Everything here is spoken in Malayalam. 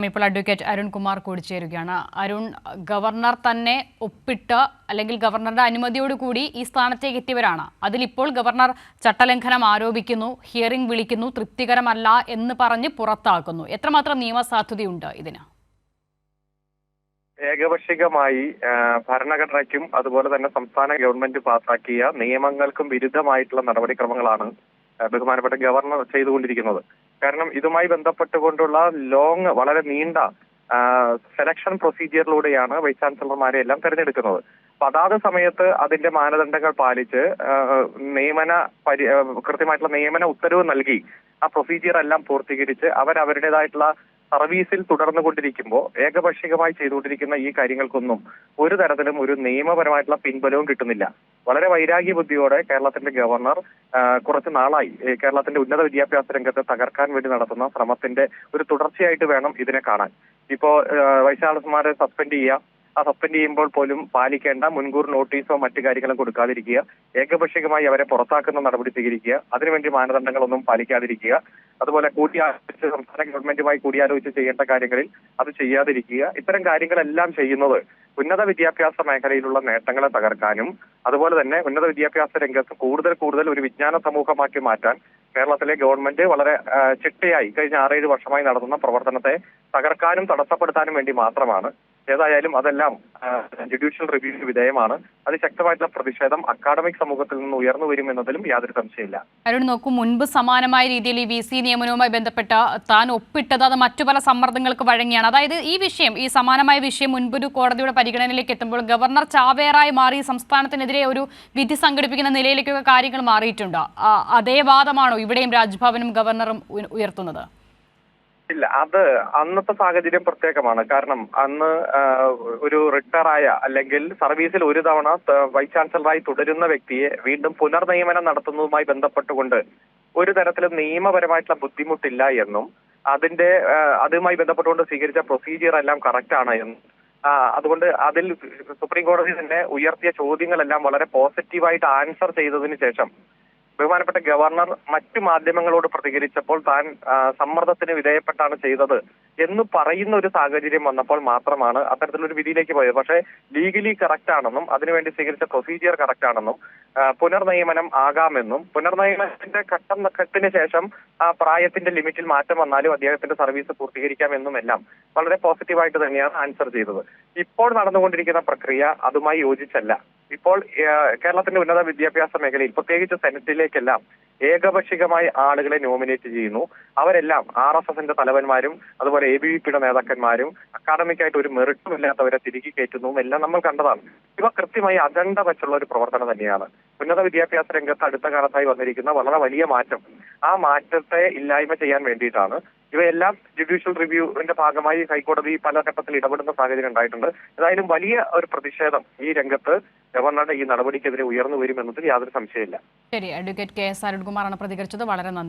ഇപ്പോൾ അഡ്വക്കേറ്റ് അരുൺകുമാർ കൂടി ചേരുകയാണ്. അരുൺ, ഗവർണർ തന്നെ ഒപ്പിട്ട് അല്ലെങ്കിൽ ഗവർണറുടെ അനുമതിയോടുകൂടി ഈ സ്ഥാനത്തേക്ക് എത്തിയവരാണ്. അതിലിപ്പോൾ ഗവർണർ ചട്ടലംഘനം ആരോപിക്കുന്നു, ഹിയറിംഗ് വിളിക്കുന്നു, തൃപ്തികരമല്ല എന്ന് പറഞ്ഞ് പുറത്താക്കുന്നു. എത്രമാത്രം നിയമസാധുതയുണ്ട് ഇതിന്? ഏകപക്ഷീയമായി ഭരണഘടനയ്ക്കും അതുപോലെ തന്നെ സംസ്ഥാന ഗവൺമെന്റ് പാസാക്കിയ നിയമങ്ങൾക്കും വിരുദ്ധമായിട്ടുള്ള നടപടിക്രമങ്ങളാണ് ബഹുമാനപ്പെട്ട ഗവർണർ ചെയ്തുകൊണ്ടിരിക്കുന്നത്. കാരണം ഇതുമായി ബന്ധപ്പെട്ടുകൊണ്ടുള്ള വളരെ നീണ്ട സെലക്ഷൻ പ്രൊസീജിയറിലൂടെയാണ് വൈസ് ചാൻസലർമാരെ എല്ലാം തെരഞ്ഞെടുക്കുന്നത്. അപ്പൊ അതാത് സമയത്ത് അതിന്റെ മാനദണ്ഡങ്ങൾ പാലിച്ച് കൃത്യമായിട്ടുള്ള നിയമന ഉത്തരവ് നൽകി ആ പ്രൊസീജിയർ എല്ലാം പൂർത്തീകരിച്ച് അവരവരുടേതായിട്ടുള്ള സർവീസിൽ തുടർന്നുകൊണ്ടിരിക്കുമ്പോൾ ഏകപക്ഷീയമായി ചെയ്തുകൊണ്ടിരിക്കുന്ന ഈ കാര്യങ്ങൾക്കൊന്നും ഒരു തരത്തിലും ഒരു നിയമപരമായിട്ടുള്ള പിൻബലവും കിട്ടുന്നില്ല. വളരെ വൈരാഗ്യ ബുദ്ധിയോടെ കേരളത്തിന്റെ ഗവർണർ കുറച്ച് നാളായി കേരളത്തിന്റെ ഉന്നത വിദ്യാഭ്യാസ രംഗത്തെ തകർക്കാൻ വേണ്ടി നടത്തുന്ന ശ്രമത്തിന്റെ ഒരു തുടർച്ചയായിട്ട് വേണം ഇതിനെ കാണാൻ. ഇപ്പോ വൈസ് ചാൻസലർമാരെ സസ്പെൻഡ് ചെയ്യുക, ആ സസ്പെൻഡ് ചെയ്യുമ്പോൾ പോലും പാലിക്കേണ്ട മുൻകൂർ നോട്ടീസോ മറ്റു കാര്യങ്ങളും കൊടുക്കാതിരിക്കുക, ഏകപക്ഷീയമായി അവരെ പുറത്താക്കുന്ന നടപടി സ്വീകരിക്കുക, അതിനുവേണ്ടി മാനദണ്ഡങ്ങളൊന്നും പാലിക്കാതിരിക്കുക, അതുപോലെ കൂടിയാലോചിച്ച് സംസ്ഥാന ഗവൺമെന്റുമായി കൂടിയാലോചിച്ച് ചെയ്യേണ്ട കാര്യങ്ങളിൽ അത് ചെയ്യാതിരിക്കുക, ഇത്തരം കാര്യങ്ങളെല്ലാം ചെയ്യുന്നത് ഉന്നത വിദ്യാഭ്യാസ മേഖലയിലുള്ള നേട്ടങ്ങളെ തകർക്കാനും അതുപോലെ തന്നെ ഉന്നത വിദ്യാഭ്യാസ രംഗത്ത് കൂടുതൽ ഒരു വിജ്ഞാന സമൂഹമാക്കി മാറ്റാൻ കേരളത്തിലെ ഗവൺമെന്റ് വളരെ ചിട്ടയായി കഴിഞ്ഞ 6-7 വർഷമായി നടത്തുന്ന പ്രവർത്തനത്തെ തകർക്കാനും തടസ്സപ്പെടുത്താനും വേണ്ടി മാത്രമാണ്. ഏതായാലും അതെല്ലാം ജുഡീഷ്യൽ റിവ്യൂവിന് വിധേയമാണ്. അതിശക്തമായിട്ടുള്ള പ്രതിഷേധം അക്കാഡമിക് സമൂഹത്തിൽ നിന്ന് ഉയർന്നു വരും എന്നതിലും യാതൊരു സംശയമില്ല. അരുൺ, നോക്കൂ, മുൻപ് സമാനമായ രീതിയിൽ ഈ VC നിയമനവുമായി ബന്ധപ്പെട്ട താൻ ഒപ്പിട്ടത് അത് മറ്റു പല സമ്മർദ്ദങ്ങൾക്ക് വഴങ്ങിയാണ്. അതായത് ഈ സമാനമായ വിഷയം മുൻപൊരു കോടതിയുടെ പരിഗണനയിലേക്ക് എത്തുമ്പോൾ ഗവർണർ ചാവേറായി മാറി സംസ്ഥാനത്തിനെതിരെ ഒരു വിധി സംഘടിപ്പിക്കുന്ന നിലയിലേക്കൊക്കെ കാര്യങ്ങൾ മാറിയിട്ടുണ്ട്. അതേ വാദമാണോ ഇവിടെയും രാജ്ഭവനും ഗവർണറും ഉയർത്തുന്നത്? ഇല്ല, അത് അന്നത്തെ സാഹചര്യം പ്രത്യേകമാണ്. കാരണം അന്ന് ഒരു റിട്ടയറായ അല്ലെങ്കിൽ സർവീസിൽ ഒരു തവണ വൈസ് ചാൻസലറായി തുടരുന്ന വ്യക്തിയെ വീണ്ടും പുനർനിയമനം നടത്തുന്നതുമായി ബന്ധപ്പെട്ടുകൊണ്ട് ഒരു തരത്തിലും നിയമപരമായിട്ടുള്ള ബുദ്ധിമുട്ടില്ല എന്നും അതുമായി ബന്ധപ്പെട്ടുകൊണ്ട് സ്വീകരിച്ച പ്രൊസീജിയർ എല്ലാം കറക്റ്റ് ആണ് എന്നും അതുകൊണ്ട് അതിൽ സുപ്രീം കോടതി തന്നെ ഉയർത്തിയ ചോദ്യങ്ങളെല്ലാം വളരെ പോസിറ്റീവായിട്ട് ആൻസർ ചെയ്തതിനു ശേഷം ബഹുമാനപ്പെട്ട ഗവർണർ മറ്റു മാധ്യമങ്ങളോട് പ്രതികരിച്ചപ്പോൾ താൻ സമ്മർദ്ദത്തിന് വിധേയപ്പെട്ടാണ് ചെയ്തത് എന്ന് പറയുന്ന ഒരു സാഹചര്യം വന്നപ്പോൾ മാത്രമാണ് അത്തരത്തിലൊരു വിധിയിലേക്ക് പോയത്. പക്ഷേ ലീഗലി കറക്റ്റ് ആണെന്നും അതിനുവേണ്ടി സ്വീകരിച്ച പ്രൊസീജിയർ കറക്റ്റ് ആണെന്നും പുനർനിയമനം ആകാമെന്നും പുനർനിയമനത്തിന്റെ ഘട്ടത്തിന് ശേഷം പ്രായത്തിന്റെ ലിമിറ്റിൽ മാറ്റം വന്നാലും അദ്ദേഹത്തിന്റെ സർവീസ് പൂർത്തീകരിക്കാമെന്നും എല്ലാം വളരെ പോസിറ്റീവായിട്ട് തന്നെയാണ് ആൻസർ ചെയ്തത്. ഇപ്പോൾ നടന്നുകൊണ്ടിരിക്കുന്ന പ്രക്രിയ അതുമായി യോജിച്ചല്ല. ഇപ്പോൾ കേരളത്തിന്റെ ഉന്നത വിദ്യാഭ്യാസ മേഖലയിൽ പ്രത്യേകിച്ച് സെനറ്റിലേക്കെല്ലാം ഏകപക്ഷീയമായി ആളുകളെ നോമിനേറ്റ് ചെയ്യുന്നു. അവരെല്ലാം RSSന്റെ തലവന്മാരും അതുപോലെ ABVPയുടെ നേതാക്കന്മാരും അക്കാഡമിക്കായിട്ട് ഒരു മെറിറ്റും ഇല്ലാത്തവരെ തിരികെ കയറ്റുന്നതും എല്ലാം നമ്മൾ കണ്ടതാണ്. ഇവ കൃത്യമായി അജണ്ട വെച്ചുള്ള ഒരു പ്രവർത്തനം തന്നെയാണ്. ഉന്നത വിദ്യാഭ്യാസ രംഗത്ത് അടുത്ത കാലത്തായി വന്നിരിക്കുന്ന വളരെ വലിയ മാറ്റം, ആ മാറ്റത്തെ ഇല്ലായ്മ ചെയ്യാൻ വേണ്ടിയിട്ടാണ് ഇവയെല്ലാം ജുഡീഷ്യൽ റിവ്യൂവിന്റെ ഭാഗമായി ഹൈക്കോടതി പല ഘട്ടത്തിൽ ഇടപെടുന്ന സാഹചര്യം ഉണ്ടായിട്ടുണ്ട്. ഏതായാലും വലിയ ഒരു പ്രതിഷേധം ഈ രംഗത്ത് ഗവർണറുടെ ഈ നടപടിക്കെതിരെ ഉയർന്നു വരുമെന്നതിൽ യാതൊരു സംശയമില്ല. ശരി, അഡ്വക്കേറ്റ് KS അരുൺകുമാറാണ് പ്രതികരിച്ചത്. വളരെ നന്ദി.